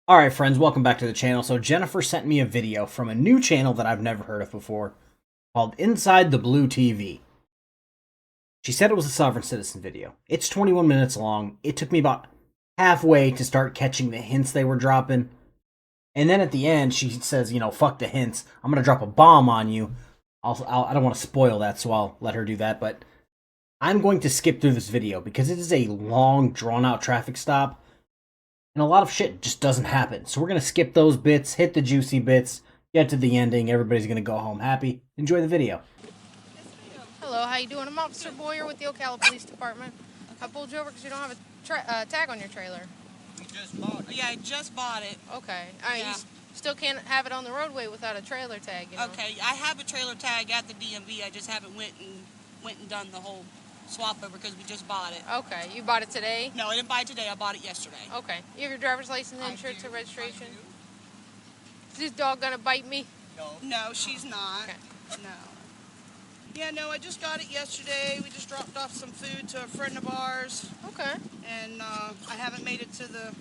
Alright friends, welcome back to the channel. So Jennifer sent me a video from a new channel that I've never heard of before called Inside the Blue TV. She said it was a Sovereign Citizen video. It's 21 minutes long. It took me about halfway to start catching the hints they were dropping. And then at the end, she says, you know, fuck the hints. I'm going to drop a bomb on you. I don't want to spoil that, so I'll let her do that. But I'm going to skip through this video because it is a long, drawn-out traffic stop. And a lot of shit just doesn't happen. So we're going to skip those bits, hit the juicy bits, get to the ending. Everybody's going to go home happy. Enjoy the video. Hello, how you doing? I'm Officer Boyer with the Ocala Police Department. I pulled you over because you don't have a tag on your trailer. You just bought it. Yeah, I just bought it. Okay. All right, Yeah. you still can't have it on the roadway without a trailer tag, you know? Okay, I have a trailer tag at the DMV. I just haven't went and done the whole swap over because we just bought it. Okay. You bought it today? No, I didn't buy it today. I bought it yesterday. Okay. You have your driver's license, insurance, and registration? I Is this dog gonna bite me? No, she's not. Okay. No. Yeah, no, I just got it yesterday. We just dropped off some food to a friend of ours, Okay. and I haven't made it to the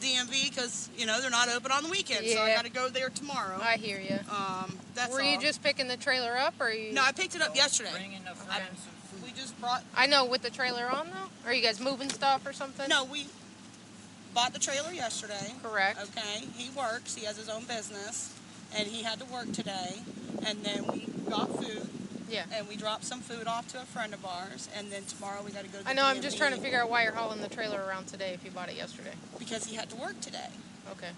DMV because, you know, they're not open on the weekend, so I Yeah. got to go there tomorrow. I hear you. That's Were all. you just picking the trailer up, or you? No, I picked it up yesterday. Bringing a friend some food. We just brought... I know, with the trailer on though. Are you guys moving stuff or something? No, we bought the trailer yesterday. Correct. Okay, he works, he has his own business, and he had to work today, and then we got food, Yeah. and we dropped some food off to a friend of ours, and then tomorrow we got to go to the I know. I'm DMV just trying to figure out why you're hauling the trailer around today if you bought it yesterday. because he had to work today. Okay.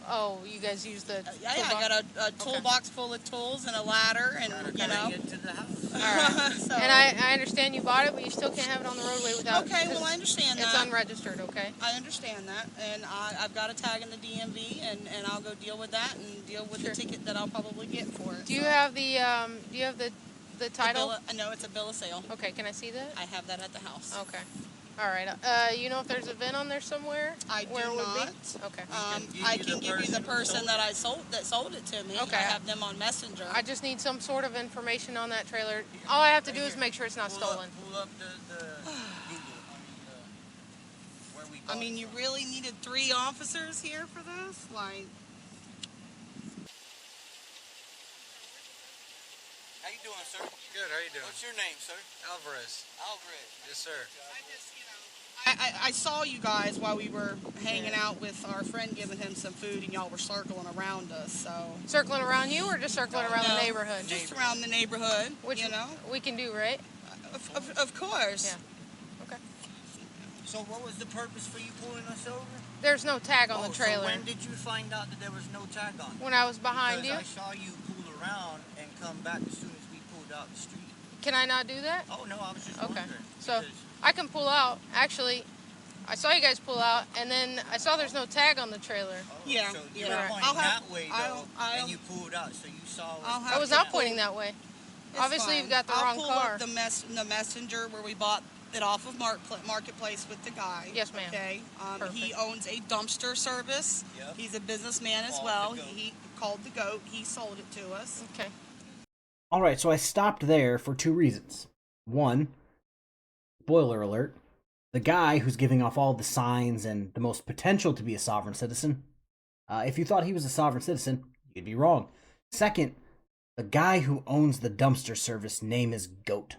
Oh, you guys use the Yeah, I toolbox? got a toolbox full of tools and a ladder, and you know. Get to the house. All right. So, And I understand you bought it, but you still can't have it on the roadway without. okay, well, because I understand it's that. unregistered. Okay. I understand that, and I've got a tag in the DMV, and I'll go deal with that and deal with Sure. the ticket that I'll probably get for it. Do you so. have the title? No, it's a bill of sale. Okay. Can I see that? I have that at the house. Okay. All right. You know if there's a VIN on there somewhere? I where do it would not. Be? Okay. I can give you the person that sold it to me. Okay. I have them on Messenger. I just need some sort of information on that trailer. All I have to do is make sure it's not stolen. Pull up the Google. Where we I bought mean, it you from. really needed 3 officers here for this? Like, How you doing, sir? Good, how you doing? What's your name, sir? Alvarez. Alvarez. Yes, sir. I saw you guys while we were hanging out with our friend giving him some food, and y'all were circling around us, so. Circling around you, or just circling around No, the neighborhood? Just around the neighborhood, Which you know? we can do, right? Of course. Yeah. Okay. So what was the purpose for you pulling us over? There's no tag on Oh, the trailer. So when did you find out that there was no tag on it? When I was behind Because you. I saw you pull around and come back as soon as we pulled out the street. Can I not do that? Oh, no, I was just Okay. wondering. So because- I can pull out. Actually, I saw you guys pull out, and then I saw there's no tag on the trailer. Yeah, So you yeah. were pointing I'll have- that way, I'll- though, and you pulled out, so you saw... I'll have I was to not pull- pointing that way. It's Obviously, fine. you've got the I'll wrong pull car. Up the messenger where we bought it off of Marketplace with the guy. Yes, ma'am. Okay. He Perfect. owns a dumpster service. Yep. He's a businessman as Called well. the Goat. He called the Goat. He sold it to us. Okay. Alright, so I stopped there for 2 reasons. One, spoiler alert, the guy who's giving off all the signs and the most potential to be a sovereign citizen, if you thought he was a sovereign citizen, you'd be wrong. Second, the guy who owns the dumpster service name is Goat.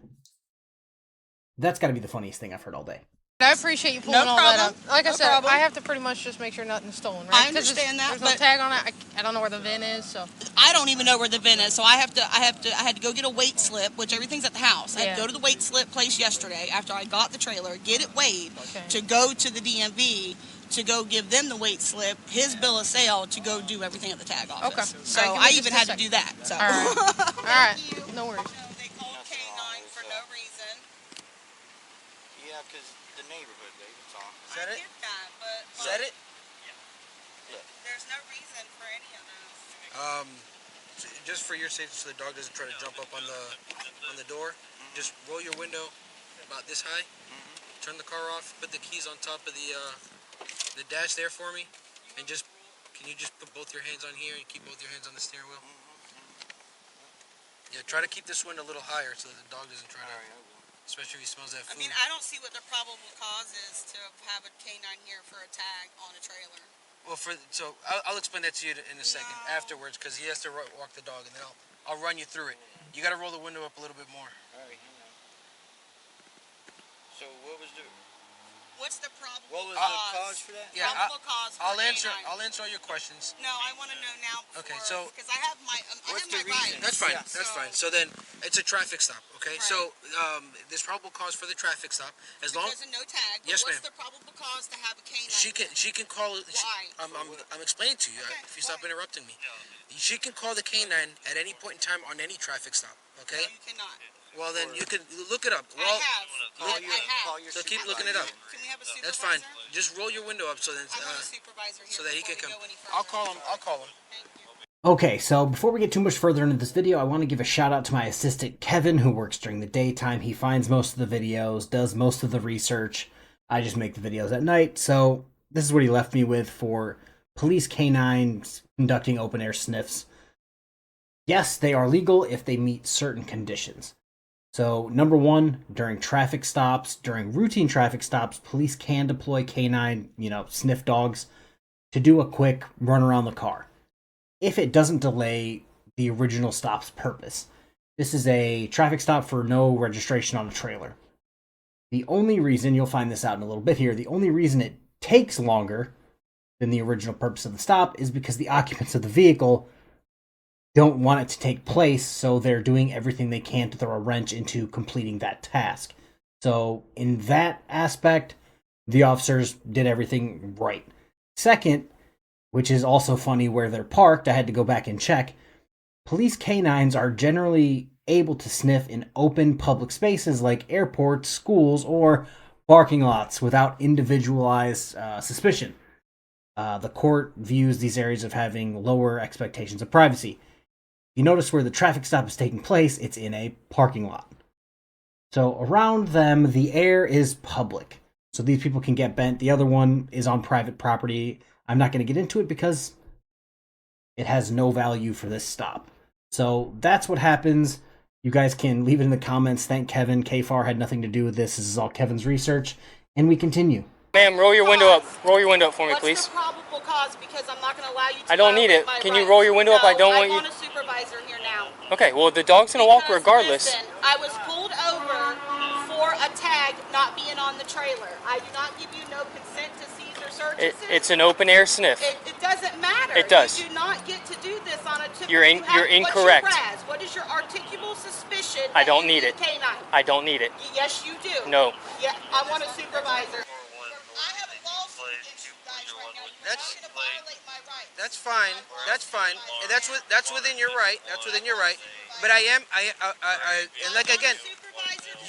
That's gotta be the funniest thing I've heard all day. I appreciate you pulling No all that problem. up. Like I No said, problem. I have to pretty much just make sure nothing's stolen, right? I 'Cause understand that, there's no but- tag on it. I don't know where the VIN is, so. I don't even know where the VIN is, so I had to go get a weight slip, which everything's at the house. I had to Yeah. go to the weight slip place yesterday after I got the trailer, get it weighed, Okay. to go to the DMV to go give them the weight slip, his bill of sale, to go do everything at the tag office. Okay. So All right, give me I just even a had to sec. do that. So. All right. All right. No worries. They called K9 for no reason. Yeah, because the neighborhood, baby, that's all. I get that, but Said it? there's no reason for any of this. Just for your safety, so the dog doesn't try to jump up on the door. Just roll your window about this high. Turn the car off. Put the keys on top of the dash there for me, and can you just put both your hands on here and keep both your hands on the steering wheel? Yeah, try to keep this window a little higher so that the dog doesn't try to, especially if he smells that I food. mean, I don't see what the probable cause is to have a K9 here for a tag on a trailer. Well, so I'll explain that to you in a second afterwards, because he has to walk the dog, and then I'll run you through it. You got to roll the window up a little bit more. All right, hang on. So What's the problem? what was the cause for that? Yeah, Probable cause for I'll answer all your questions. No, I want to know now. Okay, so because I have my what's the reason? that's fine. Yeah. That's fine. So then it's a traffic stop. Okay. Right. So there's probable cause for the traffic stop as long. There's a no tag. Yes, What's ma'am. the probable cause to have a canine? She can call. Why? I'm explaining to you. Okay, If you stop why? interrupting me, she can call the canine at any point in time on any traffic stop. Okay. No, you cannot. Well, then you can look it up. I Well, have. Call I call have. your so keep looking it up. Can we have a supervisor? That's fine. Just roll your window up so then I want a supervisor here so that he before can we come. go any further. I'll call him. Thank you. Okay, so before we get too much further into this video, I want to give a shout out to my assistant Kevin, who works during the daytime. He finds most of the videos, does most of the research. I just make the videos at night. So this is what he left me with for police canines conducting open air sniffs. Yes, they are legal if they meet certain conditions. So number one, during traffic stops, during routine traffic stops, police can deploy canine, sniff dogs to do a quick run around the car, if it doesn't delay the original stop's purpose. This is a traffic stop for no registration on a trailer. The only reason, you'll find this out in a little bit here, the only reason it takes longer than the original purpose of the stop is because the occupants of the vehicle don't want it to take place, so they're doing everything they can to throw a wrench into completing that task. So in that aspect, the officers did everything right. Second, which is also funny where they're parked, I had to go back and check, police canines are generally able to sniff in open public spaces like airports, schools, or parking lots without individualized suspicion. The court views these areas of having lower expectations of privacy. You notice where the traffic stop is taking place, it's in a parking lot. So around them, the air is public. So these people can get bent. The other one is on private property. I'm not going to get into it because it has no value for this stop. So that's what happens. You guys can leave it in the comments. Thank Kevin. KFARR had nothing to do with this. This is all Kevin's research. And we continue. Ma'am, roll your window up. Roll your window up for me, please. What's the probable cause? Because I'm not going to allow you to. I don't need it. violate my Can you rights. roll your window up? I don't want you. I want a supervisor here now. Okay, well, the dog's going to walk Because, regardless. Listen, I was pulled over for a tag not being on the trailer. I do not give you no consent to seize or search. It's an open air sniff. It doesn't matter. It does. You do not get to do this on a typical. You're incorrect. What's your RAS? What is your articulable suspicion? I don't that you need it. Canine? I don't need it. Yes, you do. No. Yeah, I want a supervisor. I have a lawsuit against you guys right now. You're not going to violate my rights. That's fine. That's fine. And that's within your right. That's within your right. But and like again,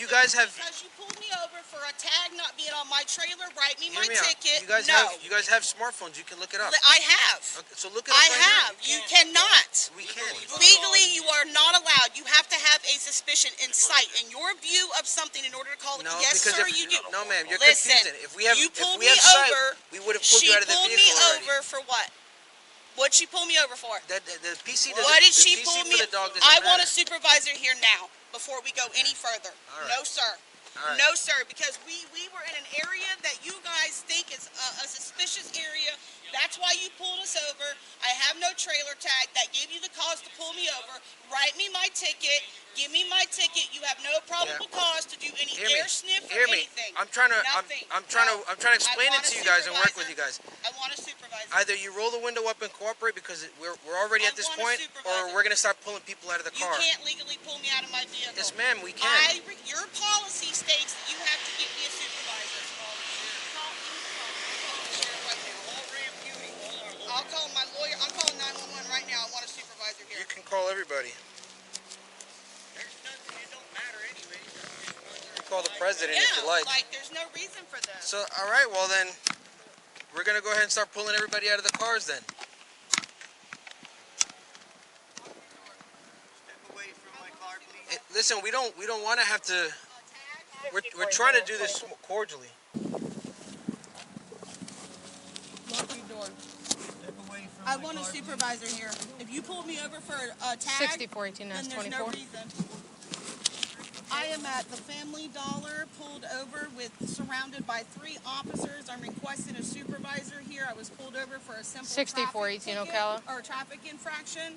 you guys have. Because you pulled me over for a tag not being on my trailer, write me my Hear me out. ticket. You guys have smartphones. You can look it up. I have. Okay, so look it up right now. You cannot. We can. Legally, you are not allowed. You have to have a suspicion in sight. In your view of something in order to call it. No, Yes, because sir, you do. No, ma'am, you're Listen, confusing. If we have sight, we would have pulled She you out of the pulled vehicle me already. over for what? What'd she pull me over for? The PC doesn't. What did the she PC pull for me? the dog doesn't I want a matter. supervisor here now before we go any further. All right. No, sir. All right. No, sir, because we were in an area that you guys think is a suspicious area. That's why you pulled us over. I have no trailer tag. That gave you the cause to pull me over. Write me my ticket. Give me my ticket. You have no probable cause to do any air sniff or anything. I'm trying to Nothing. explain it to you guys and work with you guys. I want a supervisor. Either you roll the window up and cooperate because we're already at this want a point, or supervisor. we're gonna start pulling people out of the You car. can't legally pull me out of my vehicle. Yes, ma'am, we can. Your policy states that you have to give me a supervisor. Call the sheriff right now. I'll call my lawyer. I'm calling 911 right now. I want a supervisor here. You can call everybody. There's nothing. It don't matter anyway. You can call the president if you like. There's no reason for this. So, all right, well then, we're gonna go ahead and start pulling everybody out of the cars then. Step away from my car, please. Listen, we don't want to have to. We're trying to do this cordially. Lock your door. Step away from I my want a car, please. supervisor here. If you pulled me over for a tag, 6418, then that's there's no 24. reason. I am at the Family Dollar, pulled over surrounded by 3 officers. I'm requesting a supervisor here. I was pulled over for a simple 6418 traffic Ocala. ticket or traffic infraction.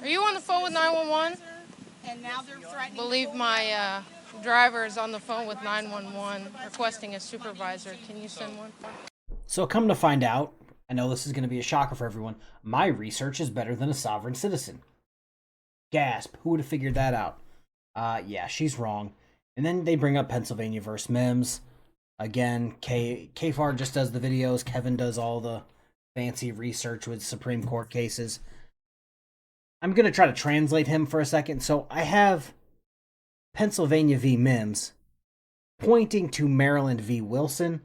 Are you on the phone with 911? And now they're threatening. I believe my driver is on the phone with 911 requesting a supervisor. Can you send one? So come to find out, I know this is going to be a shocker for everyone, my research is better than a sovereign citizen. Gasp, who would have figured that out? Yeah, she's wrong. And then they bring up Pennsylvania versus Mims. Again, KFARR just does the videos. Kevin does all the fancy research with Supreme Court cases. I'm going to try to translate him for a second. So I have Pennsylvania v. Mims pointing to Maryland v. Wilson,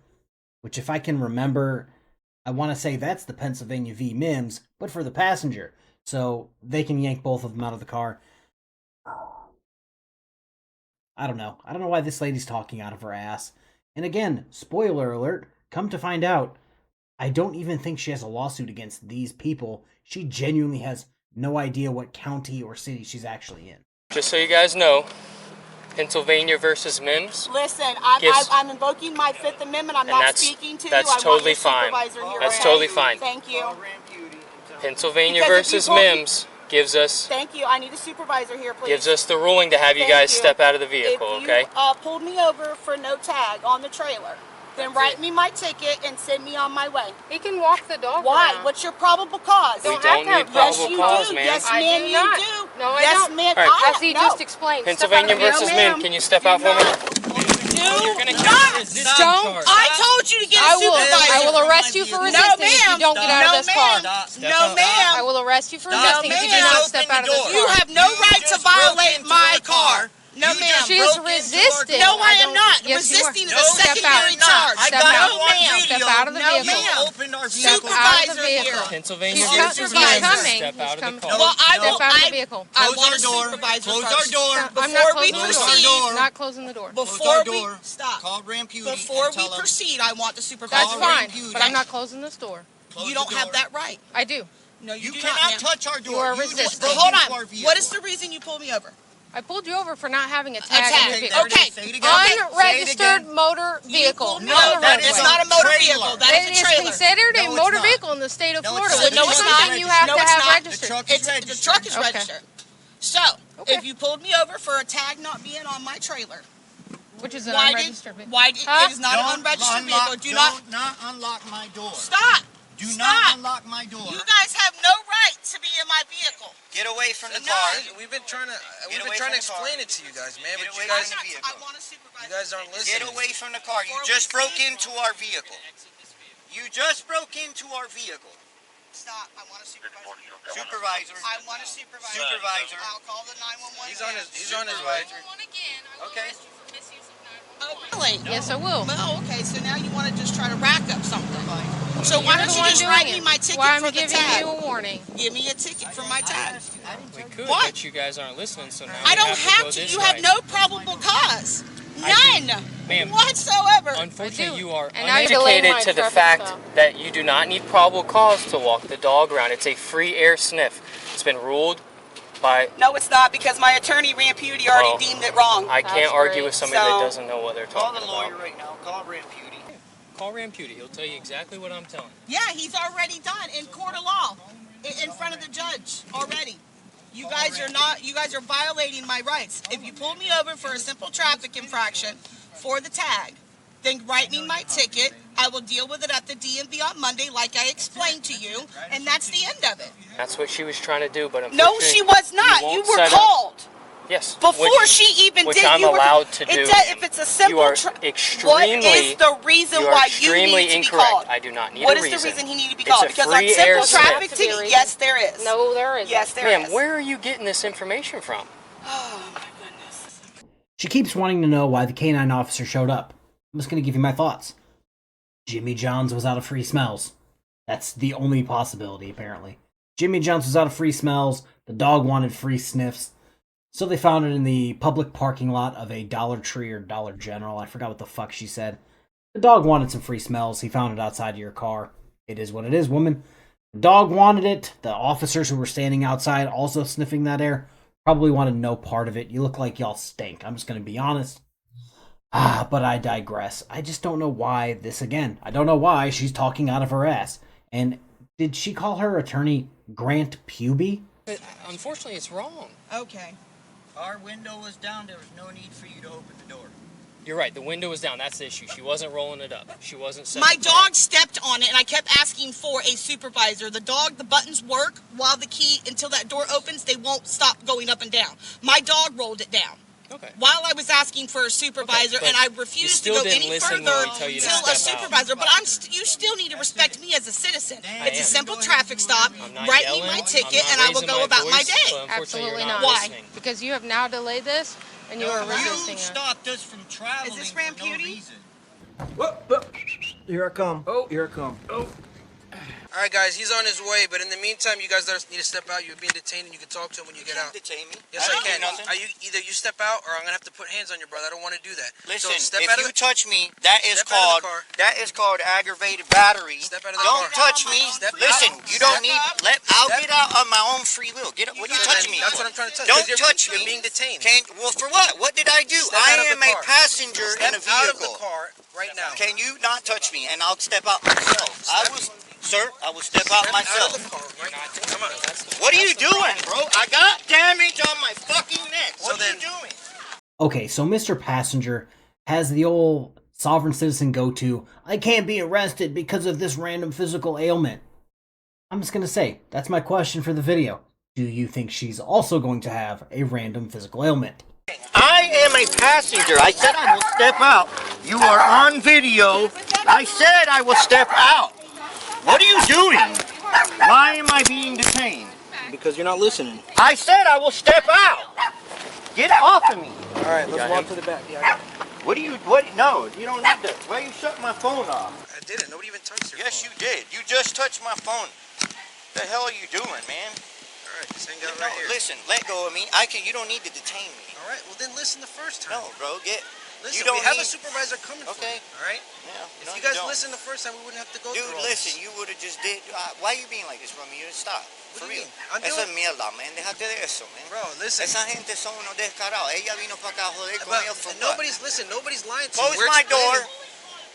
which if I can remember, I want to say that's the Pennsylvania v. Mims, but for the passenger. So they can yank both of them out of the car. I don't know. I don't know why this lady's talking out of her ass. And again, spoiler alert, come to find out, I don't even think she has a lawsuit against these people. She genuinely has no idea what county or city she's actually in. Just so you guys know, Pennsylvania versus Mims. Listen, I'm invoking my 5th Amendment. I'm not speaking to you. That's totally fine. That's totally fine. Thank you. Pennsylvania versus Mims gives us. Thank you. I need a supervisor here, please. Gives us the ruling to have you guys step out of the vehicle, okay? If you pulled me over for no tag on the trailer, then write me my ticket and send me on my way. He can walk the dog. Why? around. What's your probable cause? We don't need probable cause, ma'am. Yes, I ma'am, do you not. do. No, I yes, don't. ma'am. Right. As he just explained. Pennsylvania versus Mims. Can you step out for me? Do gonna not. Don't. I told you to get a supervisor. I will arrest you for resisting if you don't get out of this car. No, ma'am. I will arrest you for resisting if you do not step out of this car. You have no right to violate my car. No, ma'am. She's resisting. No, I am not. Yes, you are. Resisting is a secondary charge. Step out. Step out of the No, vehicle. ma'am. Step out of the Supervisor vehicle. here. Pennsylvania He's versus coming. Mims. He's Step out of the car. Well, I will. Step out of the vehicle. I want a supervisor Close first. our door. I'm not Before we closing the proceed, door. Not closing the door. Before we door. stop. Call Ramputi. Before we proceed, I want the supervisor. That's fine, Ramputi. but I'm not closing this door. You don't have that right. I do. No, You do cannot not, touch our door. You are just resisting. broke Hold into our on. vehicle. What is the reason you pulled me over? I pulled you over for not having a A tag on your tag. vehicle. Okay. Say it again. Unregistered motor vehicle. No, on the that roadway. is not a motor Trailer. vehicle. That It is is a trailer. considered a No, it's motor not. vehicle in the state of No, Florida, it's which not. is No, it's something not. you have No, to it's have not. registered. The truck is The registered. truck is Okay. registered. So, Okay. if you pulled me over for a tag not being on my trailer, Which is an why unregistered vehicle. it is not an unregistered vehicle. Do not unlock my door. stop. Do Stop. not unlock my door. You guys have no right to be in my vehicle. Get away from the No. car. We've been trying to Get away explain from the car. it to you guys, man, Get but away you from guys the vehicle. I want a supervisor. you guys aren't listening. Get away from the car. You Before just we broke proceed- into our vehicle. You just broke into our vehicle. Stop. I want a supervisor. Supervisor. I want a supervisor. Supervisor. I'll call the 911. He's on his way. Okay. Oh, really? Yes, I will. Well, okay. So now you want to just try to rack up something. So why You're don't the you one just doing write it. me my ticket Why I'm for the giving tag? you a warning. Give me a ticket for my tag. We could, What? but you guys aren't listening, so now I we don't have to go have to. this You have way. no probable cause. I do. None. Ma'am, Whatsoever. Unfortunately, do. you are And now you're delaying uneducated my to the traffic fact stop. that you do not need probable cause to walk the dog around. It's a free air sniff. It's been ruled by. No, it's not, because my attorney Ramputi already Well, deemed it wrong. I That's can't argue great. with somebody So- that doesn't know what they're Call talking the lawyer about. right now. Call Ramputi. Call Ramputi. He'll tell you exactly what I'm telling you. Yeah, he's already done in court of law, in front of the judge already. You guys are not. You guys are violating my rights. If you pulled me over for a simple traffic infraction for the tag, then write me my ticket. I will deal with it at the DMV on Monday, like I explained to you, and that's the end of it. That's what she was trying to do, but No, unfortunately, she was not. won't You were set up- called Yes. before which- she even which did. I'm You were allowed to do. It does, if it's a simple. You are what extremely. is the reason you are why you extremely need to be incorrect. called? I do not need What a is reason. the reason he needed to be It's called? a Because on free simple air sniff. traffic Has to be a ticket, reason. yes, there is. No, there isn't. Yes, there Ma'am, is. where are you getting this information from? Oh my goodness. She keeps wanting to know why the canine officer showed up. I'm just going to give you my thoughts. Jimmy John's was out of free smells. That's the only possibility, apparently. Jimmy John's was out of free smells. The dog wanted free sniffs. So they found it in the public parking lot of a Dollar Tree or Dollar General. I forgot what the fuck she said. The dog wanted some free smells. He found it outside of your car. It is what it is, woman. The dog wanted it. The officers who were standing outside also sniffing that air Probably wanted no part of it. You look like y'all stink. I'm just gonna be honest. But I digress. I just don't know why this again. I don't know why she's talking out of her ass. And did she call her attorney Grant Puby? Unfortunately, it's wrong. Okay. Our window was down. There was no need for you to open the door. You're right. The window was down. That's the issue. She wasn't rolling it up. She wasn't setting My it down. dog stepped on it, and I kept asking for a supervisor. The buttons work while the key, until that door opens, they won't stop going up and down. My dog rolled it down. Okay. While I was asking for a supervisor, Okay, and I refused to go any further until a supervisor. But you still need to respect me as a citizen. It's a simple traffic stop. Write me my ticket, and I will go about my day. Absolutely not. Why? Because you have now delayed this, and you are resisting You it. stopped us from traveling. Is this for no Ramputi? reason. Whoop. Here I come. Oh, here I come. Oh. All right, guys, he's on his way, but in the meantime, you guys need to step out. You're being detained, and you can talk to him when you get out. Detain me. Yes, I can. Nothing. Either you step out, or I'm gonna have to put hands on your brother. I don't want to do that. Listen, so step if out of you touch me, that is step out of called the car. aggravated battery. Step out of the Don't car. touch me. Step Listen, out. you don't Step need. out. I'll get out of my own free will. Get up. What are you touching me? That's for? what I'm trying to tell you. Don't 'cause touch You're me. being detained. Well, for what? What did I do? Step out I of am the a car. passenger in a Step out of vehicle. the car right now. Can you not touch me, and I'll step out myself? Sir, I will step out myself. Out of the car right now. Come on. What are you doing, bro? I got damage on my fucking neck. What are you doing? Okay, so Mr. Passenger has the old sovereign citizen go-to, I can't be arrested because of this random physical ailment. I'm just gonna say, that's my question for the video. Do you think she's also going to have a random physical ailment? I am a passenger. I said I will step out. You are on video. I said I will step out. What are you doing? Why am I being detained? Because you're not listening. I said I will step out. Get off of me. All right, let's walk to the back. Yeah, I got it. No, you don't need to. Why are you shutting my phone off? I didn't. Nobody even touched your Yes, phone. you did. You just touched my phone. The hell are you doing, man? All right, just hang out No, right here. listen, let go of me. You don't need to detain me. All right, well then listen the first time. No, bro, Listen, you don't we have need, a supervisor coming for Okay. you, all right? Yeah, If you guys listened the first time, we wouldn't have to go Dude, through all listen, this. you would have just did. Why are you being like this, bro? You stop. What For do you real. mean? I'm Eso es doing- mierda, man. Déjate de eso, man. Bro, listen. Esa gente son unos descarados. Ella vino para acá a joder con But ellos for what? nobody's lying to Close you. my door.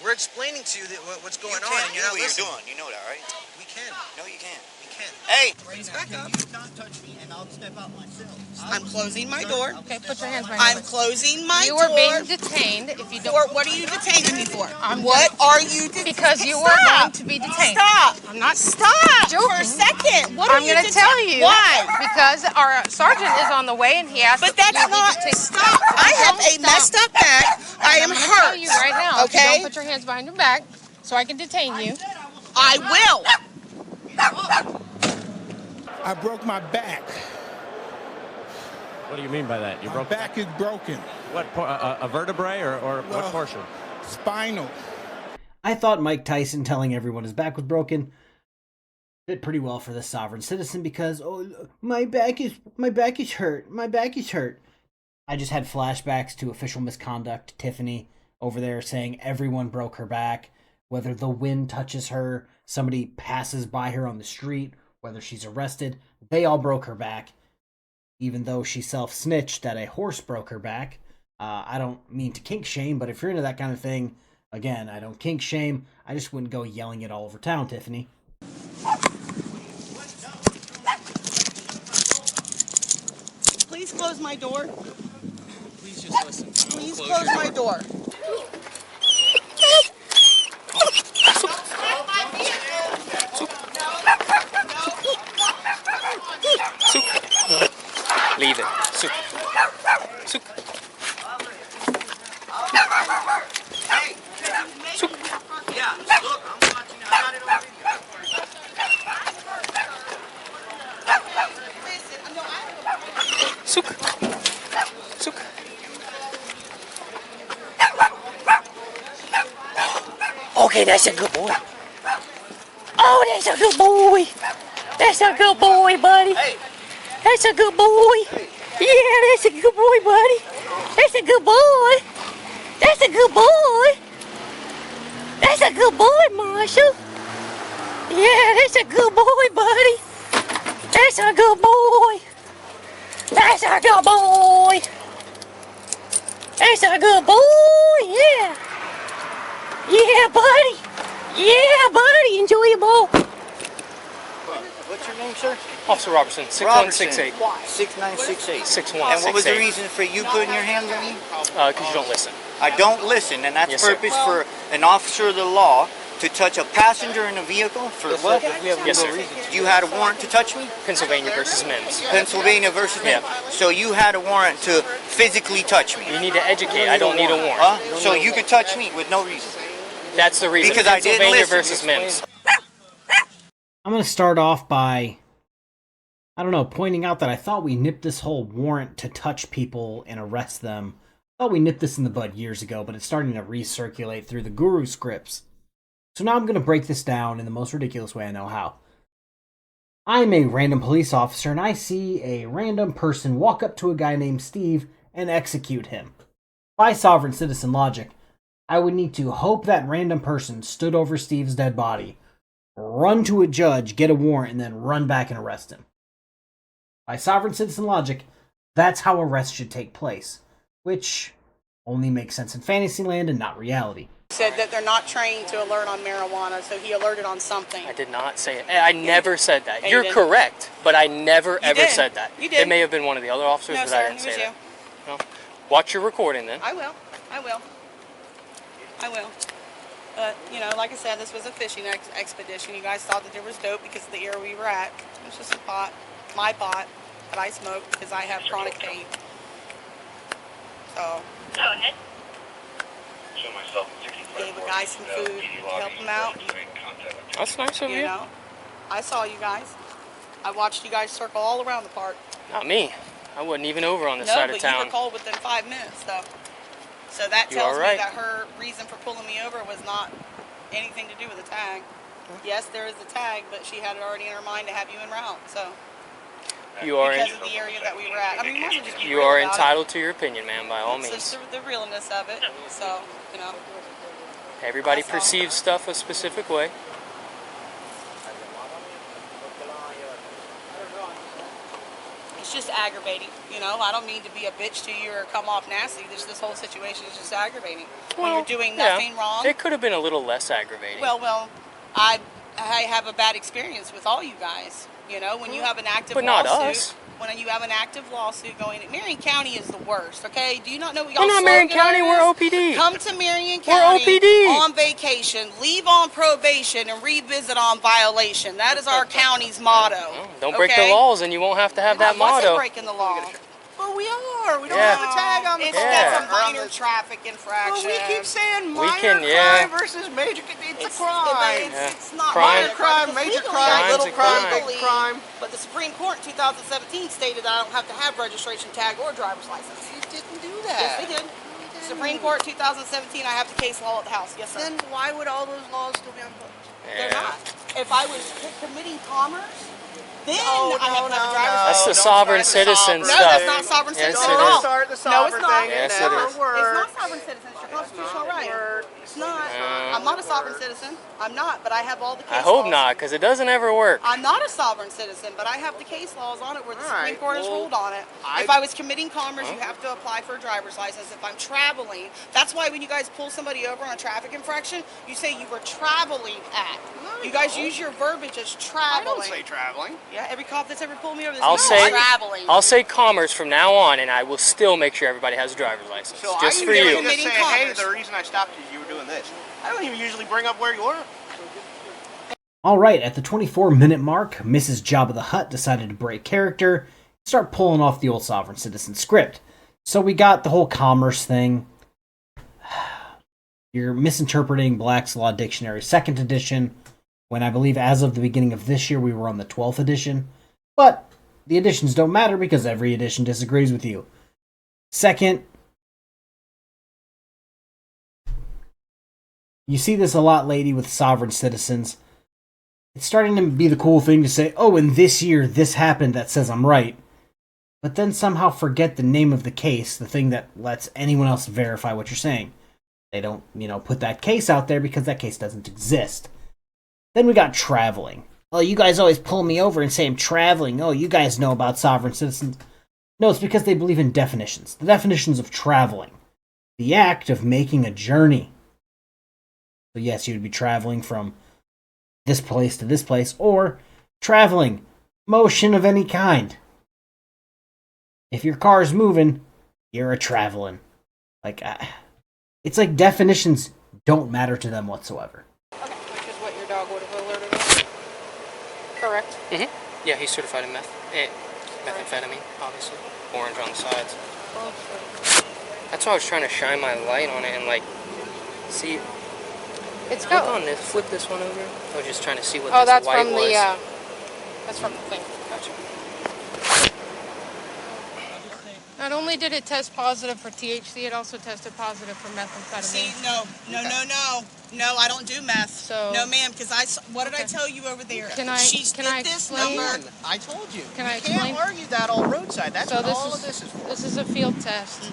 We're explaining to you what's going You on, can't and do you're not what you're listening. doing. You know that, right? We can. No, you can't. We can. Hey! Back up. You not touch me, and I'll step out myself. I'm closing my door. Okay, put your hands behind I'm your back. closing my You door. are being detained if you don't. What are you detaining me for? I'm What are you detaining? Because you are going to be detained. Stop. I'm not. Stop. Joking. For a second. What are I'm you going to tell you. Why? Because our sergeant is on the way and he asked. But that's not. Stop. I have a messed up back. I am I'm going to hurt. tell you right now. If you Okay. don't put your hands behind your back, so I can detain you. I will. I broke my back. What do you mean by that? You My broke back is broken. what? A vertebrae or what Well, portion? Spinal. I thought Mike Tyson telling everyone his back was broken did pretty well for the sovereign citizen because my back is hurt. My back is hurt. I just had flashbacks to official misconduct. Tiffany over there saying everyone broke her back, whether the wind touches her, somebody passes by her on the street, whether she's arrested, they all broke her back. Even though she self-snitched that a horse broke her back. I don't mean to kink shame, but if you're into that kind of thing, again, I don't kink shame. I just wouldn't go yelling it all over town, Tiffany. Please close my door. Please just listen. Please close my door. Leave it. Suk. Suk. Hey! Yeah, look, I'm watching. I got it on video. Suk. Suk. Okay, that's a good boy. Oh, that's a good boy. That's a good boy, buddy. Hey! That's a good boy. Yeah, that's a good boy, buddy. That's a good boy. That's a good boy. That's a good boy, Marshall. Yeah, that's a good boy, buddy. That's a good boy. That's a good boy. That's a good boy. Yeah. Yeah, buddy. Yeah, buddy. Enjoyable. What's your name, sir? Officer Robertson, 6168. 6968. 6168. And what was the reason for you putting your hands on me? Because you don't listen. I don't listen, and that's Yes, sir. purpose for an officer of the law to touch a passenger in a vehicle for what? Yes, sir. You had a warrant to touch me? Pennsylvania versus Mims. Pennsylvania versus me. So you had a warrant to physically touch me. You need to educate. I don't need a warrant. Huh? So you could touch me with no reason. That's the reason. Because I didn't Pennsylvania listen. versus Mims. I'm going to start off by, I don't know, pointing out that I thought we nipped this whole warrant to touch people and arrest them. I thought we nipped this in the bud years ago, but it's starting to recirculate through the guru scripts. So now I'm going to break this down in the most ridiculous way I know how. I'm a random police officer and I see a random person walk up to a guy named Steve and execute him. By sovereign citizen logic, I would need to hope that random person stood over Steve's dead body, run to a judge, get a warrant, and then run back and arrest him. By sovereign citizen logic, that's how arrests should take place, which only makes sense in Fantasyland and not reality. Said that they're not trained to alert on marijuana, so he alerted on something. I did not say it. I never said that. And You're you didn't. correct, but I never ever did. said that. You did. It may have been one of the other officers, No, but sir, I didn't it say was that. No. Watch your recording then. I will. You know, like I said, this was a fishing expedition. You guys thought that there was dope because of the area we were at. It was just a pot, my pot, that I smoke because I have chronic pain. So, gave a guy some food to help him out. That's nice of you. You know, I saw you guys. I watched you guys circle all around the park. Not me. I wasn't even over on this No, side but of you town. were called within 5 minutes, though. So that You tells are me right. that her reason for pulling me over was not anything to do with the tag. Yes, there is a tag, but she had it already in her mind to have you en route. So You are because of the area that we were at. I mean, you might as well just be you real are about entitled to your opinion, man, by all it. It's means. just the realness of it. So, you know. Everybody That's all. perceives stuff a specific way. It's just aggravating, you know. I don't mean to be a bitch to you or come off nasty. This whole situation is just aggravating. When you're doing nothing wrong. It could have been a little less aggravating. Well, I have a bad experience with all you guys. You know, when you have an active But not lawsuit. us. When you have an active lawsuit going, Marion County is the worst. Okay, do you not know what We're y'all? not Marion slogan County. is? We're OPD. Come to Marion We're County OPD. on vacation, leave on probation, and revisit on violation. That is our county's motto. Don't break okay? the laws, and you won't have to have that I wasn't motto. breaking the law. But we are. We don't Yeah. have a tag on the car. That's a minor traffic infraction. Well, we keep saying We minor can, yeah. crime versus major. It's a crime. It's not Crime. minor Crime, major crime, Crime's little a crime, crime. big crime. But the Supreme Court in 2017 stated that I don't have to have registration tag or driver's license. You didn't do Yes, that. they did. Supreme Court 2017, I have the case law at the house. Yes, sir. Then why would all those laws still be on books? They're not. If I was committing commerce, then No, I have to have a no, driver's no. That's the license. sovereign Don't citizen start the No, stuff. that's not sovereign Yes, citizen it at is. all. Start the No, sovereign it's not. thing. Yes, It it never is. It's worked. not sovereign citizen. It's your constitutional right. It's not. I'm not a sovereign citizen. I'm not, but I have all the case I hope laws. not, because it doesn't ever work. I'm not a sovereign citizen, but I have the case laws on it where the All Supreme right, Court has well, ruled on it. If I was committing commerce, you have to apply for a driver's license. If I'm traveling, that's why when you guys pull somebody over on a traffic infraction, you say you were traveling at. You guys use your verbiage as I traveling. don't say traveling. Yeah, every cop that's ever pulled me over, I'll say traveling. I'll say commerce from now on, and I will still make sure everybody has a driver's license, So just I for usually you. just say, Committing hey, commerce. the reason I stopped you were doing this. I don't even usually bring up where you were. Alright, at the 24-minute mark, Mrs. Jabba the Hutt decided to break character and start pulling off the old sovereign citizen script. So we got the whole commerce thing. You're misinterpreting Black's Law Dictionary 2nd edition, when I believe as of the beginning of this year we were on the 12th edition. But the editions don't matter because every edition disagrees with you. Second, you see this a lot lately with sovereign citizens. It's starting to be the cool thing to say, oh, in this year this happened that says I'm right. But then somehow forget the name of the case, the thing that lets anyone else verify what you're saying. They don't, put that case out there because that case doesn't exist. Then we got traveling. Oh, you guys always pull me over and say I'm traveling. Oh, you guys know about sovereign citizens. No, it's because they believe in definitions. The definitions of traveling. The act of making a journey. So yes, you would be traveling from this place to this place, or traveling, motion of any kind. If your car's moving, you're a traveling. Like, it's like definitions don't matter to them whatsoever. Okay. Which is what your dog would have alerted us. Correct? Mm-hmm. Yeah, he's certified in methamphetamine, obviously. Orange on the sides. That's why I was trying to shine my light on it and like see. It's Click got. on this. Flip this one over. I was just trying to see what Oh, this that's white from was. the. That's from the thing. Gotcha. Not only did it test positive for THC, it also tested positive for methamphetamine. See, no, I don't do meth. So, no, ma'am, because what did I tell you over there? Can I explain? I told you. Can I You explain? can't argue that all roadside. That's So what this all is of this is for. this is a field test.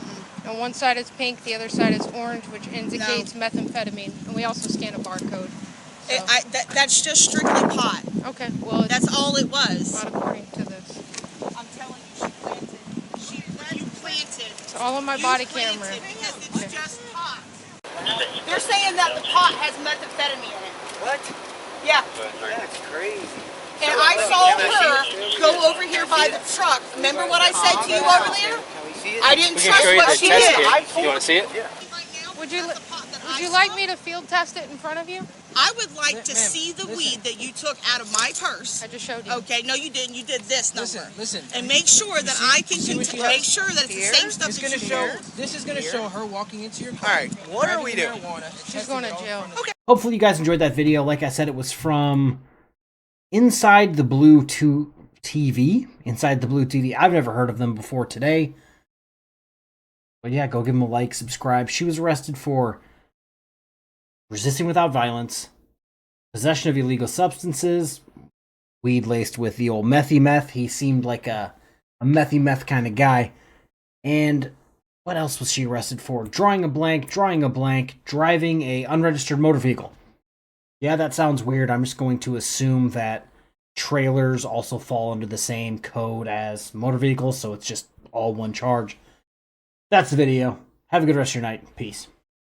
On one side is pink, the other side is orange, which indicates methamphetamine, and we also scan a barcode. So. That's just strictly pot. Okay, well, that's all it was. Not according to this. I'm telling you, you planted. It's all on my body camera. Because it's just pot. They're saying that the pot has methamphetamine in it. What? Yeah. That's crazy. And I saw her go over here by the truck. Remember what I said to you over there? I didn't trust what she did. You want to see it? Would you like me to field test it in front of you? I would like to see the weed that you took out of my purse. I just showed you. Okay, no, you didn't. You did this number. Listen. And make sure that I can make sure that it's the same stuff that you showed. This is going to show her walking into your car. All right, what are we doing? She's going to jail. Okay. Hopefully you guys enjoyed that video. Like I said, it was from Inside the Blue TV. Inside the Blue TV. I've never heard of them before today. But yeah, go give them a like, subscribe. She was arrested for resisting without violence, possession of illegal substances, weed laced with the old methy meth. He seemed like a methy meth kind of guy. And what else was she arrested for? Drawing a blank, driving a unregistered motor vehicle. Yeah, that sounds weird. I'm just going to assume that trailers also fall under the same code as motor vehicles, so it's just all one charge. That's the video. Have a good rest of your night. Peace.